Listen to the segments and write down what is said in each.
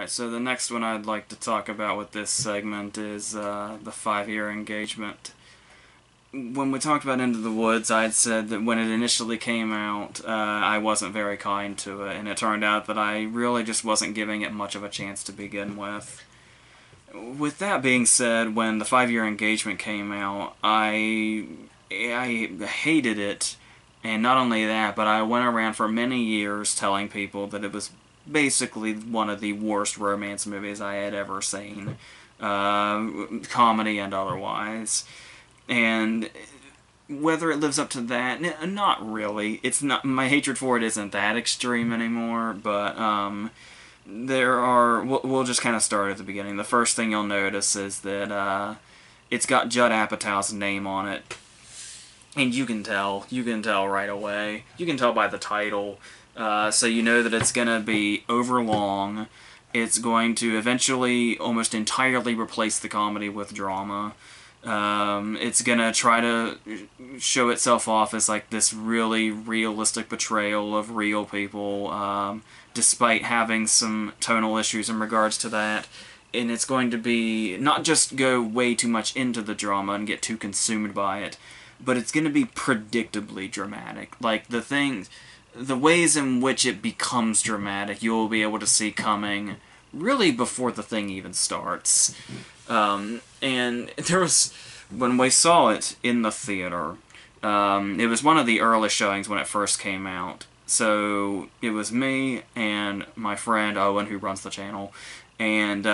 Alright, so the next one I'd like to talk about with this segment is the 5-year engagement. When we talked about Into the Woods, I'd said that when it initially came out, I wasn't very kind to it, and it turned out that I really just wasn't giving it much of a chance to begin with. With that being said, when the 5-year engagement came out, I hated it, and not only that, but I went around for many years telling people that it was basically one of the worst romance movies I had ever seen, comedy and otherwise. And whether it lives up to that, not really. It's not. My hatred for it isn't that extreme anymore, but there are. We'll just kind of start at the beginning. The first thing you'll notice is that it's got Judd Apatow's name on it, and you can tell. You can tell right away. You can tell by the title. So you know that it's going to be overlong. It's going to eventually almost entirely replace the comedy with drama. It's going to try to show itself off as like this really realistic portrayal of real people, despite having some tonal issues in regards to that. And it's going to be not just go way too much into the drama and get too consumed by it, but it's going to be predictably dramatic. Like the ways in which it becomes dramatic, you'll be able to see coming really before the thing even starts. And there was, when we saw it in the theater, it was one of the early showings when it first came out. So it was me and my friend Owen, who runs the channel, and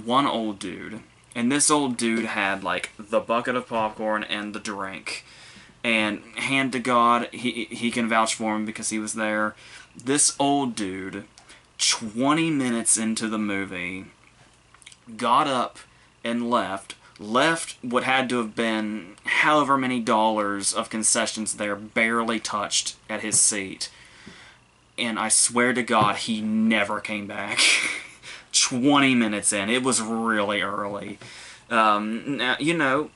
one old dude. And this old dude had like the bucket of popcorn and the drink. And hand to God, he can vouch for him because he was there. This old dude, 20 minutes into the movie, got up and left what had to have been however many dollars of concessions there barely touched at his seat. And I swear to God, he never came back. 20 minutes in. It was really early. Now, you know,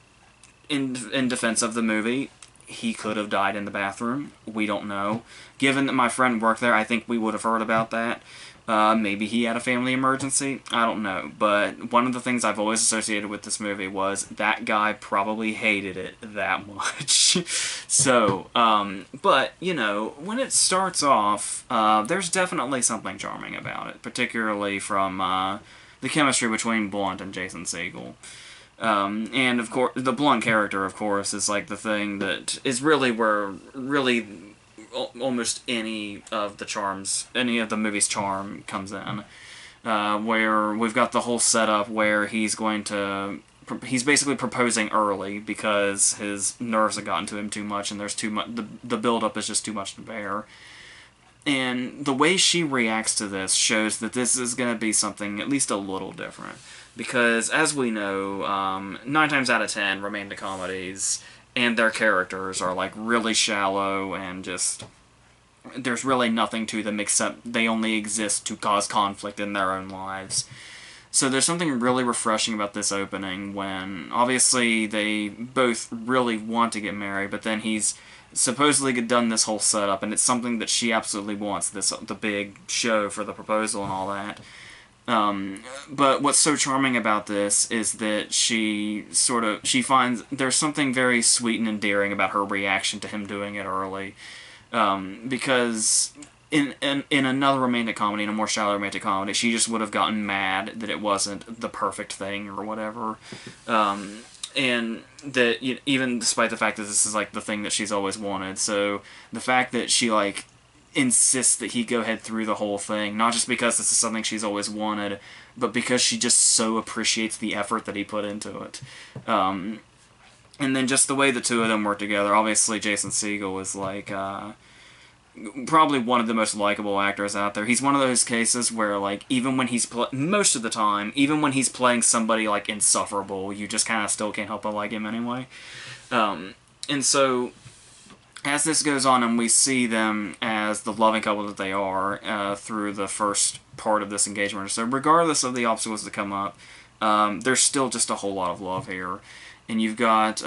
in defense of the movie, he could have died in the bathroom. We don't know. Given that my friend worked there, I think we would have heard about that. Maybe he had a family emergency. I don't know. But one of the things I've always associated with this movie was that guy probably hated it that much. So, but, you know, when it starts off, there's definitely something charming about it. Particularly from the chemistry between Blunt and Jason Segel. And of course, the Blunt character, of course, is like the thing that is really where almost any of the movie's charm comes in. Where we've got the whole setup where he's basically proposing early because his nerves have gotten to him too much, and there's too much. The build-up is just too much to bear. And the way she reacts to this shows that this is going to be something at least a little different. Because, as we know, 9 times out of 10, romantic comedies and their characters are, like, really shallow and just... there's really nothing to them except they only exist to cause conflict in their own lives. So there's something really refreshing about this opening when, obviously, they both really want to get married, but then he's supposedly done this whole setup, and it's something that she absolutely wants, the big show for the proposal and all that. But what's so charming about this is that she finds there's something very sweet and endearing about her reaction to him doing it early. Because in another romantic comedy, in a more shallow romantic comedy, she just would have gotten mad that it wasn't the perfect thing or whatever. And that even despite the fact that this is like the thing that she's always wanted. So the fact that she like insists that he go ahead through the whole thing, not just because this is something she's always wanted, but because she just so appreciates the effort that he put into it. And then just the way the two of them work together. Obviously, Jason Segel is like probably one of the most likable actors out there. He's one of those cases where, like, even when he's most of the time, even when he's playing somebody like insufferable, you just kind of still can't help but like him anyway. And so, as this goes on and we see them as the loving couple that they are through the first part of this engagement, so regardless of the obstacles that come up, there's still just a whole lot of love here. And you've got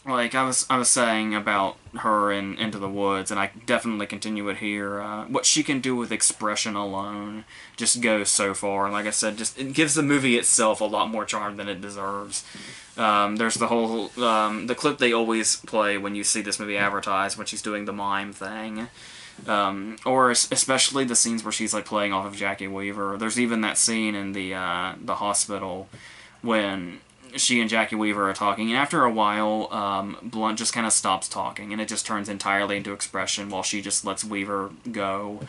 like I was saying about her in Into the Woods, and I definitely continue it here. What she can do with expression alone just goes so far. And like I said, just it gives the movie itself a lot more charm than it deserves. There's the whole the clip they always play when you see this movie advertised when she's doing the mime thing. Or especially the scenes where she's like playing off of Jackie Weaver. There's even that scene in the hospital when she and Jackie Weaver are talking, and after a while, Blunt just kind of stops talking, and it just turns entirely into expression while she just lets Weaver go.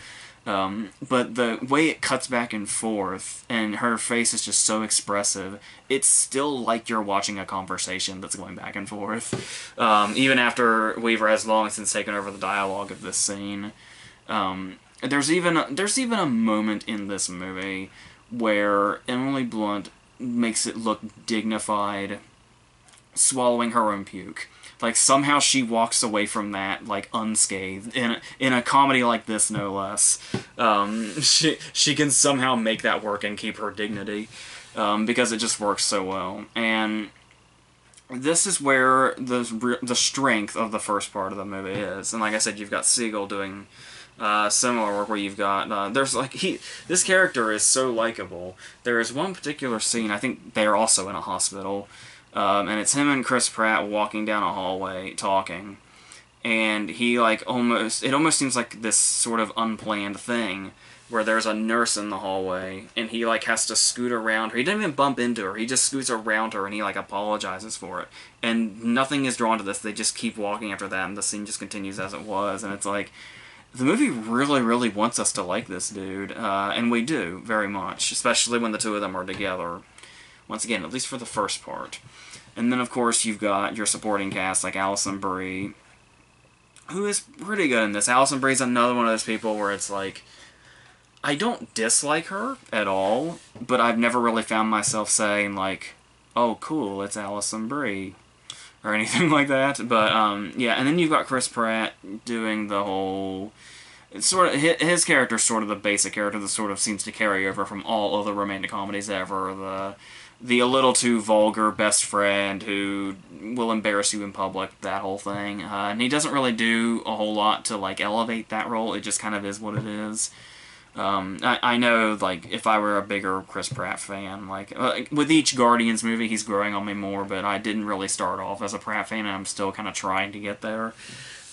But the way it cuts back and forth, and her face is just so expressive, it's still like you're watching a conversation that's going back and forth. Even after Weaver has long since taken over the dialogue of this scene. There's even a moment in this movie where Emily Blunt makes it look dignified, swallowing her own puke. Like, somehow she walks away from that, like, unscathed. In a comedy like this, no less. She can somehow make that work and keep her dignity. Because it just works so well. And this is where the strength of the first part of the movie is. And like I said, you've got Siegel doing similar work where you've got this character is so likable. There is one particular scene, I think they're also in a hospital, and it's him and Chris Pratt walking down a hallway talking, and he it almost seems like this sort of unplanned thing where there's a nurse in the hallway and he has to scoot around her. He didn't even bump into her, he just scoots around her and he apologizes for it, and nothing is drawn to this. They just keep walking after that and the scene just continues as it was, and it's like, the movie really, really wants us to like this dude, and we do, very much, especially when the two of them are together. Once again, at least for the first part. And then, of course, you've got your supporting cast, like Alison Brie, who is pretty good in this. Alison Brie's another one of those people where it's like, I don't dislike her at all, but I've never really found myself saying, like, oh, cool, it's Alison Brie, or anything like that. But yeah, and then you've got Chris Pratt doing the whole, it's sort of his character's sort of the basic character that sort of seems to carry over from all other romantic comedies ever. The a little too vulgar best friend who will embarrass you in public, that whole thing. And he doesn't really do a whole lot to elevate that role. It just kind of is what it is. I know, if I were a bigger Chris Pratt fan, with each Guardians movie, he's growing on me more, but I didn't really start off as a Pratt fan, and I'm still kind of trying to get there.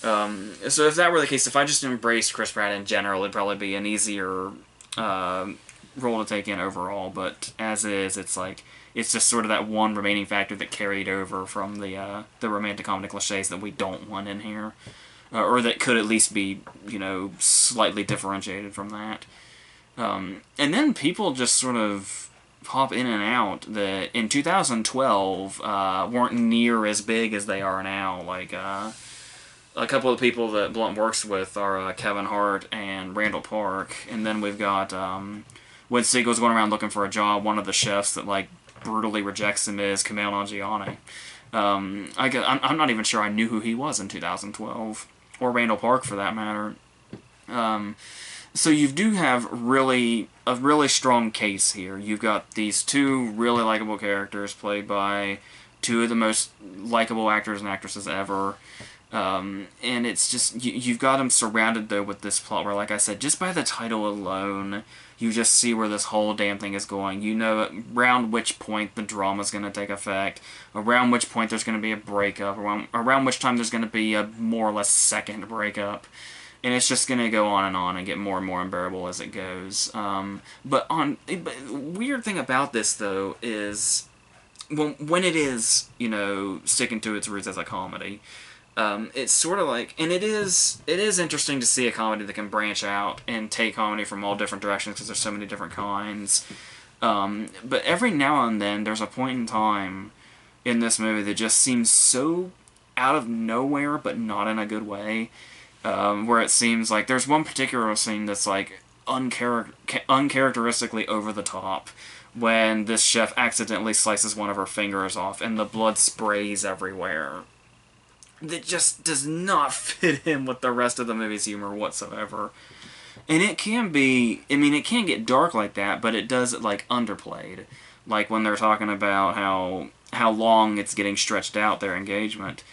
So if that were the case, if I just embraced Chris Pratt in general, it'd probably be an easier role to take in overall, but as is, it's just sort of that one remaining factor that carried over from the romantic comedy cliches that we don't want in here. Or that could at least be, slightly differentiated from that. And then people just sort of pop in and out that in 2012 weren't near as big as they are now. A couple of people that Blunt works with are Kevin Hart and Randall Park. And then we've got, when Siegel's going around looking for a job, one of the chefs that, brutally rejects him is Kumail Nanjiani. I'm not even sure I knew who he was in 2012. Or Randall Park, for that matter. So you do have a really strong case here. You've got these two really likable characters played by two of the most likable actors and actresses ever. And it's just, you've got them surrounded, though, with this plot where, like I said, just by the title alone, you just see where this whole damn thing is going. You know around which point the drama's going to take effect, around which point there's going to be a breakup, around which time there's going to be a more or less second breakup. And it's just going to go on and get more and more unbearable as it goes. But weird thing about this, though, is when it is, sticking to its roots as a comedy, it's sort of and it is interesting to see a comedy that can branch out and take comedy from all different directions because there's so many different kinds. But every now and then there's a point in time in this movie that just seems so out of nowhere, but not in a good way, where it seems like there's one particular scene that's uncharacteristically over the top, when this chef accidentally slices one of her fingers off and the blood sprays everywhere. That just does not fit in with the rest of the movie's humor whatsoever. And it can be, it can get dark like that, but it does it underplayed. Like when they're talking about how long it's getting stretched out, their engagement.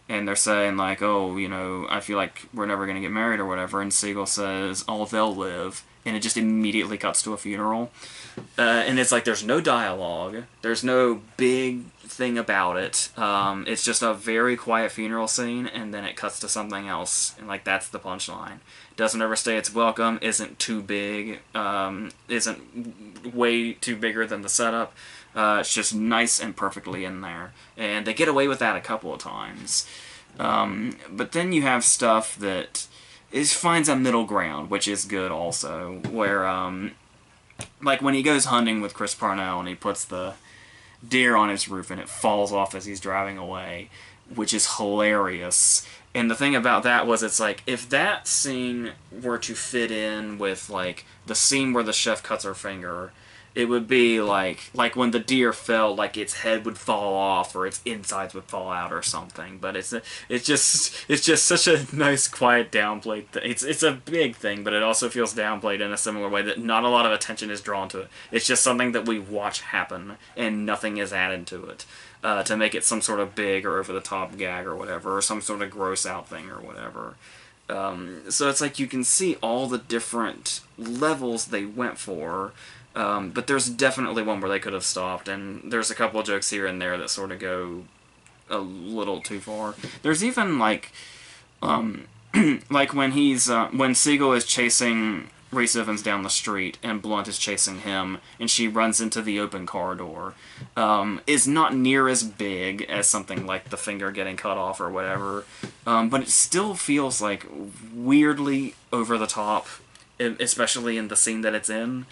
and they're saying like, oh, you know, I feel like we're never gonna get married or whatever, and Siegel says, oh, they'll live, and it just immediately cuts to a funeral. And it's like there's no dialogue, there's no big thing about it. It's just a very quiet funeral scene, and then it cuts to something else, and like that's the punchline. Doesn't overstay its welcome, isn't too big, isn't way too bigger than the setup. It's just nice and perfectly in there, and they get away with that a couple of times. But then you have stuff that finds a middle ground, which is good also, where like when he goes hunting with Chris Parnell and he puts the deer on his roof and it falls off as he's driving away, which is hilarious. And the thing about that was, it's like, if that scene were to fit in with like the scene where the chef cuts her finger, it would be like when the deer fell, like its head would fall off or its insides would fall out or something. But it's just such a nice, quiet, downplayed thing. It's a big thing, but it also feels downplayed in a similar way that not a lot of attention is drawn to it. It's just something that we watch happen, and nothing is added to it to make it some sort of big or over-the-top gag or whatever, or some sort of gross-out thing or whatever. So it's like you can see all the different levels they went for. But there's definitely one where they could have stopped, and there's a couple of jokes here and there that sort of go a little too far. There's even like like when Siegel is chasing Rhys Ifans down the street and Blunt is chasing him, and she runs into the open car door, is not near as big as something like the finger getting cut off or whatever, but it still feels like weirdly over the top, especially in the scene that it's in.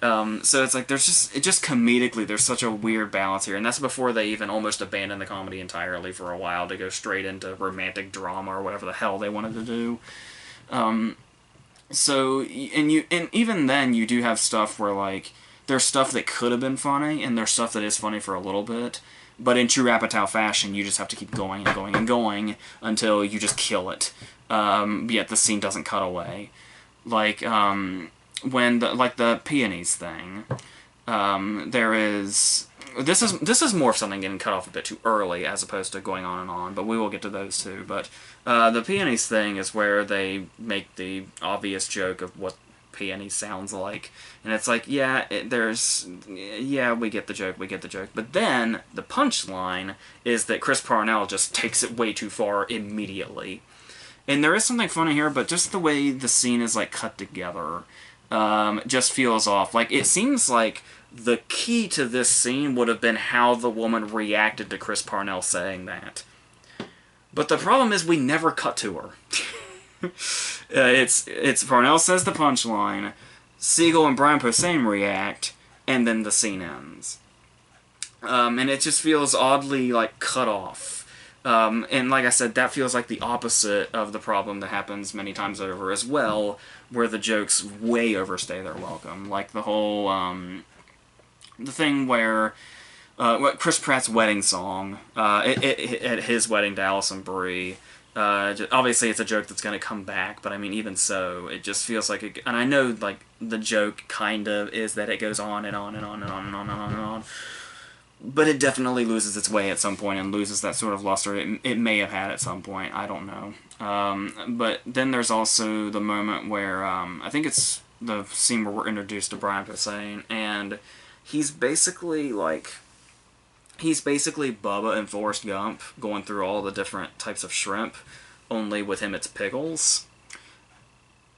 So it's like just comedically there's such a weird balance here, and that's before they even almost abandoned the comedy entirely for a while to go straight into romantic drama or whatever the hell they wanted to do. So and even then you do have stuff where like there's stuff that could have been funny, and there's stuff that is funny for a little bit, but in true Apatow fashion you just have to keep going and going and going until you just kill it. Yet the scene doesn't cut away. Like when the peonies thing, there is this is more of something getting cut off a bit too early as opposed to going on and on, but we will get to those too. But the peonies thing is where they make the obvious joke of what peony sounds like, and it's like, yeah, we get the joke, but then the punchline is that Chris Parnell just takes it way too far immediately. And there is something funny here, but just the way the scene is like cut together just feels off. Like, it seems like the key to this scene would have been how the woman reacted to Chris Parnell saying that. But the problem is we never cut to her. It's Parnell says the punchline, Siegel and Brian Posehn react, and then the scene ends. And it just feels oddly like cut off. And like I said, that feels like the opposite of the problem that happens many times over as well, where the jokes way overstay their welcome. Like the whole, the thing where, Chris Pratt's wedding song, at his wedding to Alison Brie, obviously it's a joke that's going to come back, but I mean, even so, it just feels like and I know, like, the joke kind of is that it goes on and on and on and on and on and on and on. But it definitely loses its way at some point and loses that sort of luster it may have had at some point. I don't know. But then there's also the moment where, I think it's the scene where we're introduced to Brian Posehn, and he's basically Bubba and Forrest Gump going through all the different types of shrimp, only with him it's pickles.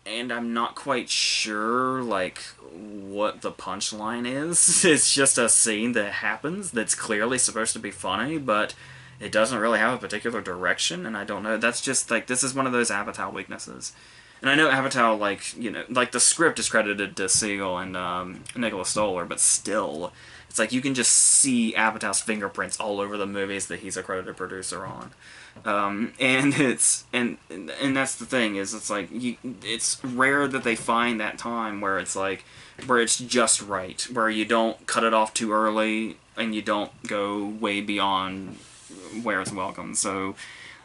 And I'm not quite sure, like, what the punchline is. It's just a scene that happens that's clearly supposed to be funny, but it doesn't really have a particular direction, and I don't know. That's just, like, this is one of those Apatow weaknesses. And I know Apatow, like, you know, like, the script is credited to Siegel and Nicholas Stoller, but still, it's like you can just see Apatow's fingerprints all over the movies that he's a credited producer on. And it's and that's the thing, is it's like it's rare that they find that time where it's like where it's just right, where you don't cut it off too early and you don't go way beyond where it's welcome. So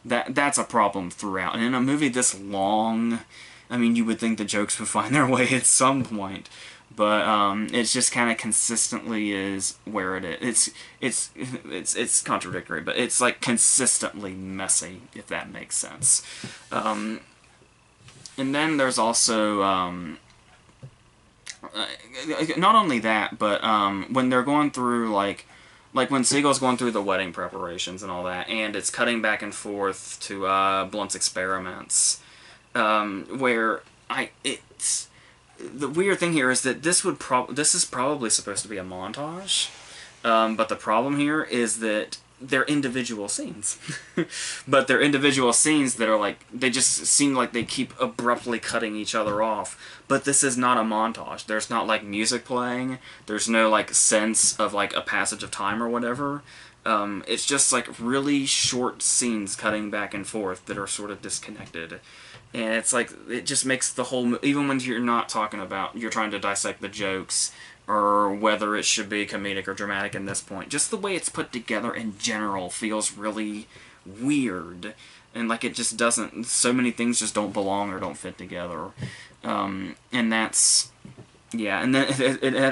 that's a problem throughout. And in a movie this long, I mean, you would think the jokes would find their way at some point. but it's just kind of consistently is where it is. It's contradictory, but it's like consistently messy, if that makes sense. And then there's also not only that, but when they're going through like when Siegel's going through the wedding preparations and all that, and it's cutting back and forth to Blunt's experiments, where it's the weird thing here is that this is probably supposed to be a montage, but the problem here is that they're individual scenes. But they're individual scenes that are like, they just seem like they keep abruptly cutting each other off. But this is not a montage. There's not like music playing. There's no like sense of like a passage of time or whatever. It's just like really short scenes cutting back and forth that are sort of disconnected. And it's like, it just makes the whole, even when you're not talking about, you're trying to dissect the jokes, or whether it should be comedic or dramatic in this point, just the way it's put together in general feels really weird. And like it just doesn't, so many things just don't belong or don't fit together. And that's, yeah, and then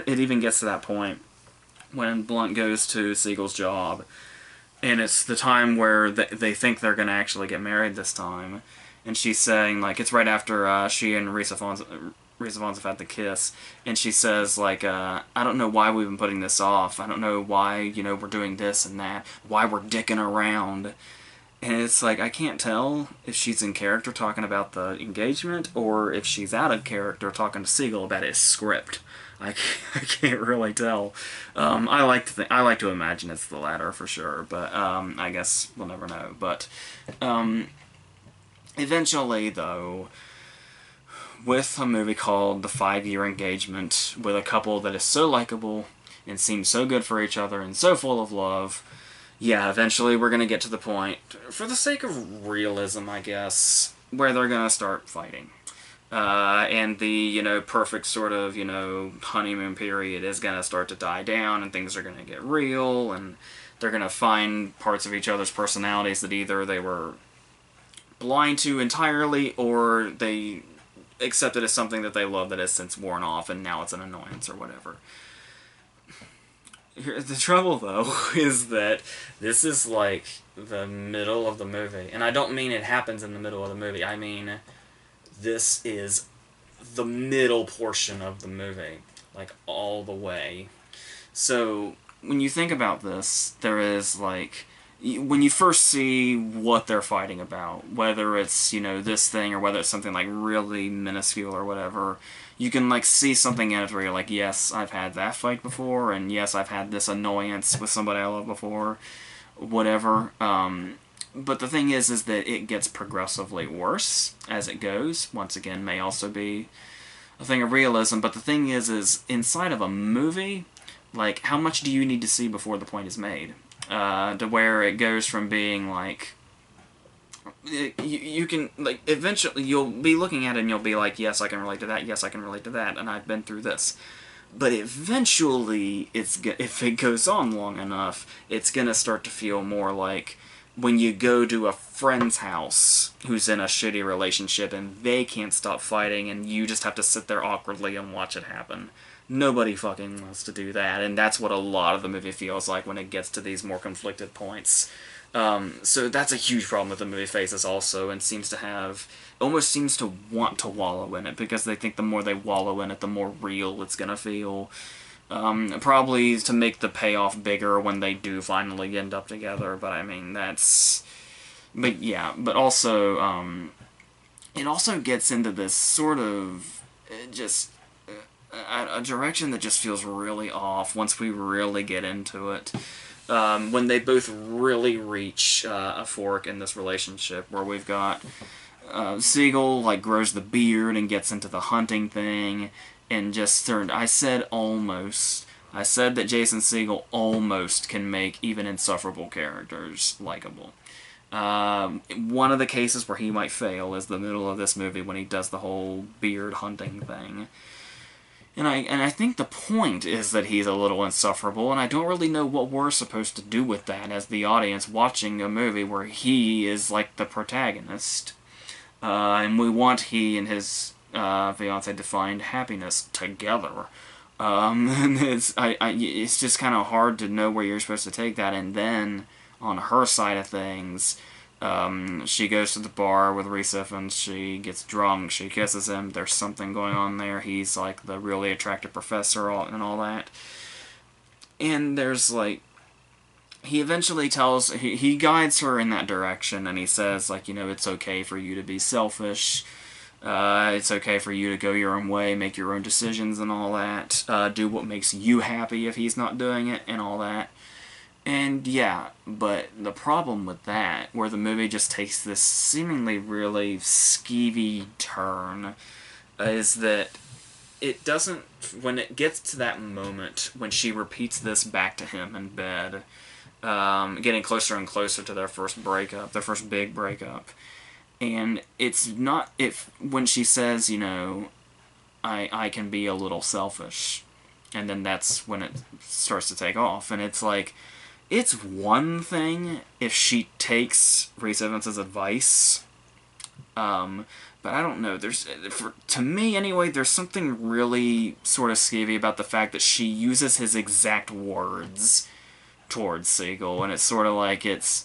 it even gets to that point when Blunt goes to Siegel's job, and it's the time where they think they're going to actually get married this time. And she's saying, like, it's right after she and Risa Vons have had the kiss, and she says, like, I don't know why we've been putting this off. I don't know why, you know, we're doing this and that, why we're dicking around. And it's like, I can't tell if she's in character talking about the engagement, or if she's out of character talking to Siegel about his script. I can't really tell. I like to imagine it's the latter for sure, but I guess we'll never know. But eventually, though, with a movie called The 5-Year Engagement, with a couple that is so likable and seems so good for each other and so full of love, yeah, eventually we're going to get to the point, for the sake of realism, I guess, where they're going to start fighting. And the, you know, perfect sort of, you know, honeymoon period is going to start to die down, and things are going to get real, and they're going to find parts of each other's personalities that either they were blind to entirely, or they accept it as something that they love that has since worn off, and now it's an annoyance or whatever. The trouble, though, is that this is like the middle of the movie. And I don't mean it happens in the middle of the movie. I mean, this is the middle portion of the movie. Like, all the way. So, when you think about this, there is, like, when you first see what they're fighting about, whether it's, you know, this thing, or whether it's something, like, really minuscule or whatever, you can, like, see something in it where you're like, yes, I've had that fight before, and yes, I've had this annoyance with somebody I love before, whatever. But the thing is that it gets progressively worse as it goes. Once again, may also be a thing of realism, but the thing is inside of a movie, like, how much do you need to see before the point is made? To where it goes from being, like, you can, like, eventually you'll be looking at it and you'll be like, yes, I can relate to that, yes, I can relate to that, and I've been through this. But eventually, if it goes on long enough, it's gonna start to feel more like when you go to a friend's house who's in a shitty relationship and they can't stop fighting and you just have to sit there awkwardly and watch it happen. Nobody fucking wants to do that, and that's what a lot of the movie feels like when it gets to these more conflicted points. So that's a huge problem that the movie faces also, and almost seems to want to wallow in it, because they think the more they wallow in it, the more real it's gonna feel. Probably to make the payoff bigger when they do finally end up together, but I mean, but yeah, but also, it also gets into this sort of, just, a direction that just feels really off once we really get into it. When they both really reach a fork in this relationship, where we've got Siegel, like, grows the beard and gets into the hunting thing, and just turned. I said that Jason Segel almost can make even insufferable characters likable. One of the cases where he might fail is the middle of this movie when he does the whole beard hunting thing. And I think the point is that he's a little insufferable, and I don't really know what we're supposed to do with that as the audience watching a movie where he is like the protagonist. And we want he and his fiancée to find happiness together. And it's just kind of hard to know where you're supposed to take that. And then, on her side of things, she goes to the bar with Rhys Ifans, she gets drunk, she kisses him, there's something going on there, he's like the really attractive professor and all that. And there's like, he eventually tells, he guides her in that direction, and he says, like, you know, it's okay for you to be selfish, it's okay for you to go your own way, make your own decisions and all that, do what makes you happy if he's not doing it, and all that. And yeah, but the problem with that, where the movie just takes this seemingly really skeevy turn, is that it doesn't, when it gets to that moment, when she repeats this back to him in bed, getting closer and closer to their first breakup, their first big breakup, and it's not, if, when she says, you know, I can be a little selfish, and then that's when it starts to take off, and it's like, it's one thing if she takes Rhys Ifans' advice, but I don't know, to me anyway, there's something really sort of skeevy about the fact that she uses his exact words towards Siegel, and it's sort of like, it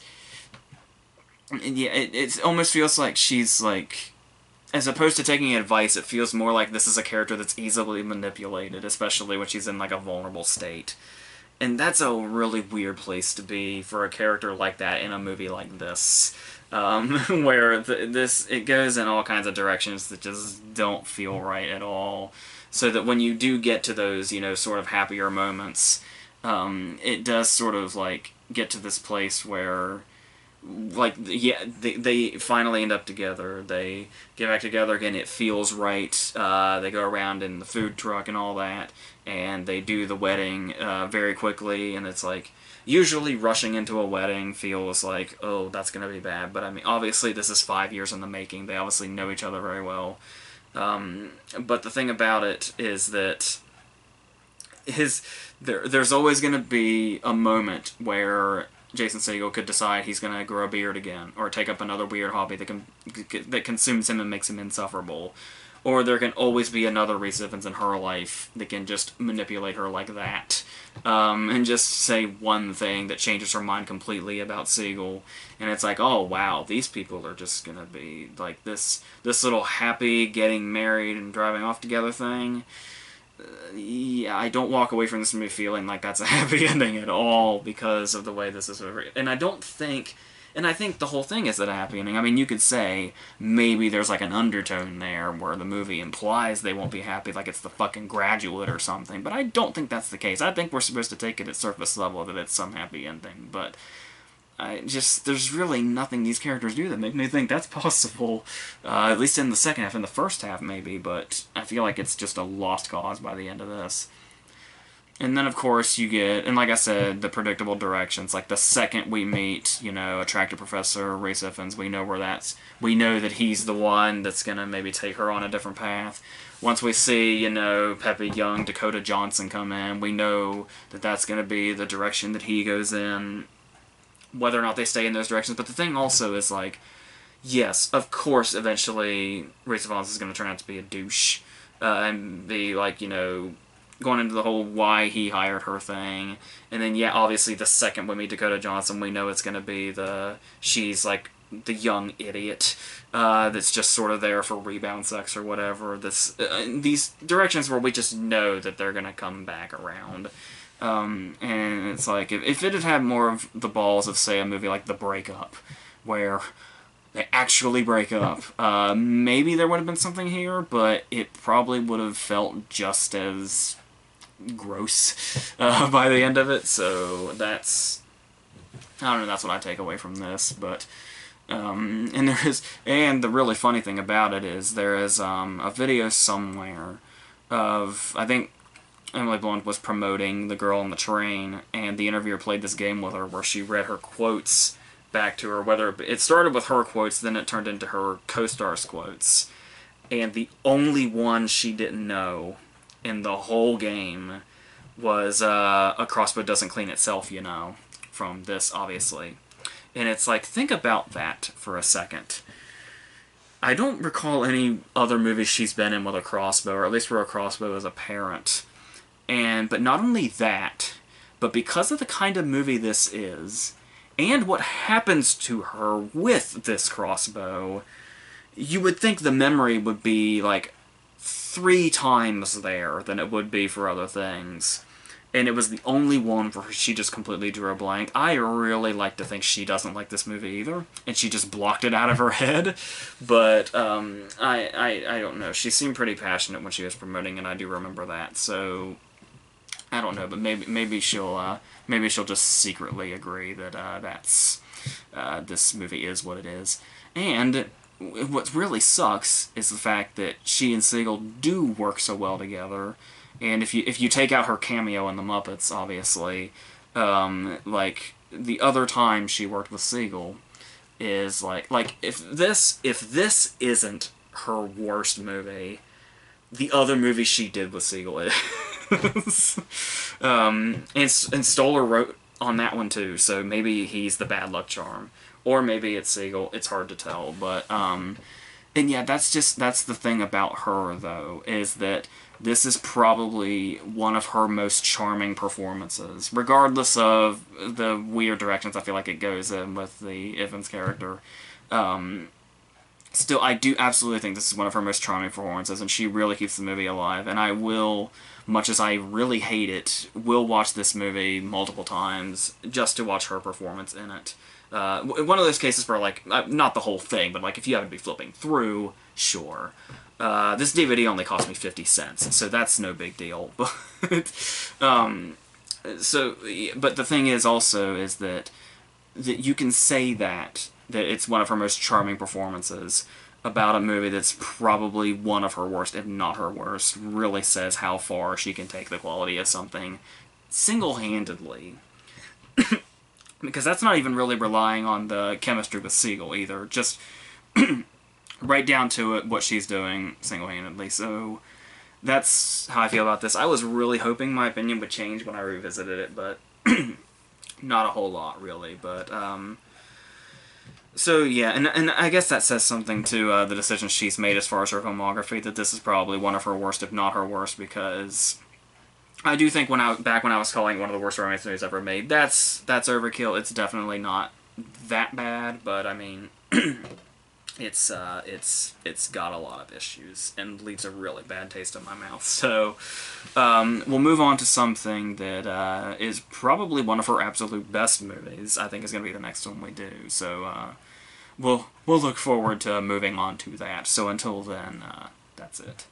almost feels like she's like, as opposed to taking advice, it feels more like this is a character that's easily manipulated, especially when she's in like a vulnerable state. And that's a really weird place to be for a character like that in a movie like this, where it goes in all kinds of directions that just don't feel right at all. So that when you do get to those, you know, sort of happier moments, it does sort of like get to this place where, like, yeah, they finally end up together. They get back together again. It feels right. They go around in the food truck and all that, and they do the wedding very quickly. And it's like, usually rushing into a wedding feels like, oh, that's gonna be bad. But I mean, obviously this is 5 years in the making. They obviously know each other very well. But the thing about it is that there's always gonna be a moment where Jason Segel could decide he's going to grow a beard again, or take up another weird hobby that consumes him and makes him insufferable. Or there can always be another Rhys Ifans in her life that can just manipulate her like that. And just say one thing that changes her mind completely about Siegel. And it's like, oh wow, these people are just going to be like this little happy getting married and driving off together thing. Yeah, I don't walk away from this movie feeling like that's a happy ending at all because of the way this is over. And I think the whole thing is a happy ending. I mean, you could say maybe there's like an undertone there where the movie implies they won't be happy, like it's The Fucking Graduate or something, but I don't think that's the case. I think we're supposed to take it at surface level that it's some happy ending, but there's really nothing these characters do that make me think that's possible, at least in the second half. In the first half, maybe, but I feel like it's just a lost cause by the end of this. And then, of course, you get, and like I said, the predictable directions. Like, the second we meet, you know, attractive Professor Rhys Ifans, we know that he's the one that's gonna maybe take her on a different path. Once we see, you know, Peppy Young, Dakota Johnson come in, we know that that's gonna be the direction that he goes in, whether or not they stay in those directions. But the thing also is, like, yes, of course, eventually, Rhys Ifans is going to turn out to be a douche, and be, like, you know, going into the whole why he hired her thing. And then, yeah, obviously, the second we meet Dakota Johnson, we know it's going to be she's, like, the young idiot, that's just sort of there for rebound sex or whatever. These directions where we just know that they're going to come back around. And it's like, if it had had more of the balls of, say, a movie like The Breakup, where they actually break up, maybe there would have been something here, but it probably would have felt just as gross by the end of it. So I don't know, that's what I take away from this. But and the really funny thing about it is there is a video somewhere of, I think Emily Blunt was promoting The Girl on the Train, and the interviewer played this game with her where she read her quotes back to her. Whether it started with her quotes, then it turned into her co-star's quotes. And the only one she didn't know in the whole game was a crossbow doesn't clean itself, you know, from this, obviously. And it's like, think about that for a second. I don't recall any other movies she's been in with a crossbow, or at least where a crossbow is apparent. But not only that, but because of the kind of movie this is, and what happens to her with this crossbow, you would think the memory would be, like, 3 times there than it would be for other things. And it was the only one where she just completely drew a blank. I really like to think she doesn't like this movie either, and she just blocked it out of her head. But I don't know. She seemed pretty passionate when she was promoting it. I do remember that. So I don't know, but maybe she'll just secretly agree that this movie is what it is. And what really sucks is the fact that she and Siegel do work so well together. And if you take out her cameo in The Muppets, obviously, like, the other time she worked with Siegel is, like if this isn't her worst movie, the other movie she did with Siegel is. And Stoller wrote on that one too, so maybe he's the bad luck charm. Or maybe it's Siegel, it's hard to tell, but, and yeah, that's the thing about her, though, is that this is probably one of her most charming performances, regardless of the weird directions I feel like it goes in with the Evans character. Still, I do absolutely think this is one of her most charming performances, and she really keeps the movie alive, and I will, much as I really hate it, will watch this movie multiple times just to watch her performance in it. One of those cases where, like, not the whole thing, but, like, if you happen to be flipping through, sure. This DVD only cost me 50 cents, so that's no big deal. But, but the thing is also is that you can say that it's one of her most charming performances about a movie that's probably one of her worst, if not her worst, really says how far she can take the quality of something single-handedly. Because that's not even really relying on the chemistry with Siegel either, just right down to it, what she's doing single-handedly. So that's how I feel about this. I was really hoping my opinion would change when I revisited it, but not a whole lot, really. But so yeah, and I guess that says something to the decisions she's made as far as her filmography, that this is probably one of her worst, if not her worst, because I do think back when I was calling it one of the worst romance movies ever made, that's overkill. It's definitely not that bad, but I mean, it's got a lot of issues and leaves a really bad taste in my mouth. So we'll move on to something that is probably one of her absolute best movies. I think is going to be the next one we do. So we'll look forward to moving on to that. So until then, that's it.